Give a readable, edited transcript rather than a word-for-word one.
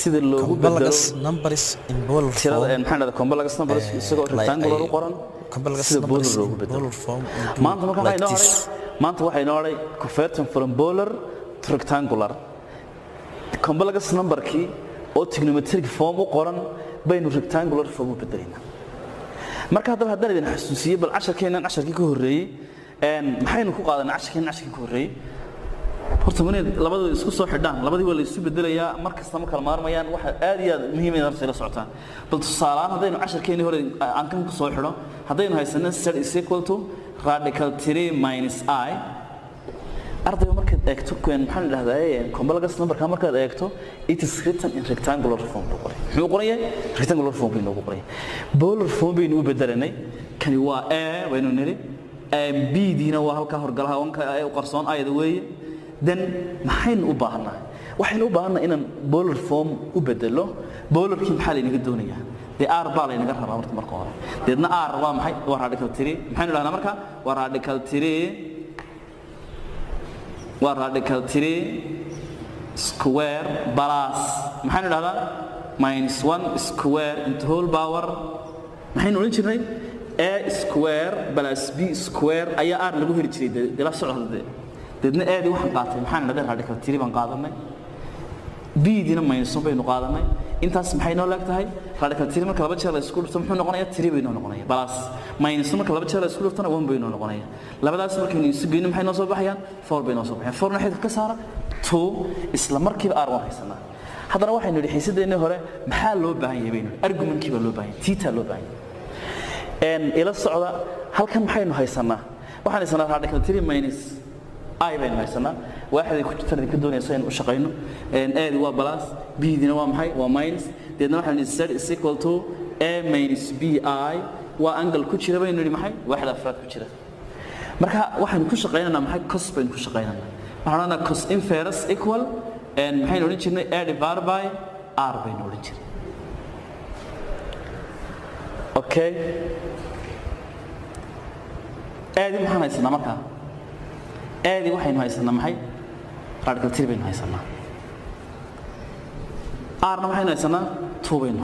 sida loogu bedelo numbers in Boolean form tirada maxaan dhahdaa complex numbers isagoo rectangular u qoran sida Boolean loogu bedelo maanta waxay noo haray converting from Boolean to rectangular complex numberkii oo trigonometric form u qoran baynu rectangular form u bedelinaa marka haddaan idin xasuusiyo bal casharkii ka horeeyay maxaynu ku qaadanaa casharkii ka horeeyay horta labadooda isku soo xidhaan labadii waa la isu bedelayaa markasta ma kala maarmayaan waxa aad iyo aad muhiim ah in la socotaan bal tusaalahan haddaynu casharkeeni hore aan kan ku soo xidho haddaynu haysano z is equal to radical 3 minus I ardayga markaad eegto maxaan idhahdaa complex numberka markaad eegto it is written in rectangular form muxuu qorayaa rectangular form baynu ugu qorayaa Boolean form baynu u bedelanay kani waa a baynu niri b diina waa halka horgalaha wanka ay u qarsoon ayada weeye then maxaynu u baahnaa waxaynu u baahnaa inaan Boolean form u bedelo Booleankii maxaa la inaga doonayaa r baa la inaga rabaa marka hore deedna r waa maxay waa radical 3 maxaynu dhahnaa marka waa radical 3 square plus maxaynu dhahdaa minus 1 square into whole power maxaynu oran jirnay a square plus b square ayaa r lagu heli jiray dila socodde deedna aadi waxaan qaatay maxaan dhahdaa radical 3 baan qaadanay b dina minus 1 baynu qaadanay intaas maxay noo leegtahay radical 3 marka laba jeer la isku dhufto muxuu noqonayaa 3 baynu noqonayaa plus minus marka laba jeer la isku dhuftana 1 baynu noqonayaa labadaas markaynu isu geyno maxay noo soo baxayaan 4 baynu soo baxayaan 4 naxid ka saara 2 isla markiiba r waan haysanaa haddana waxaynu yidhi xiisadeennii hore maxaa loo baahan yahay baynu argumentkii baa loo baahan yahay theta loo baahan yahay ila socda halkan maxaynu haysanaa waxaan haysanaa radical 3 minus I baynu haysanaa waaxda ku jirta ka doonaysa in u shaqeyno a waa plus b dina waa maxay waa minus deedna waxaan z is equal to a minus b I waa angle ku jira baynu yidhi maxay waaxda afraad ku jira marka waxaan ku shaqeynaynaa maxay cos baynu ku shaqeynaynaa waxaan odhanaynaa cos inverse equal maxaynu odhan jirnay a divided by r baynu odhan jirnay okay aadi maxaan haysanaa markaa aadi waxaynu haysanaa maxay radical 3 baynu haysanaa r na waxaynu haysanaa 2 baynu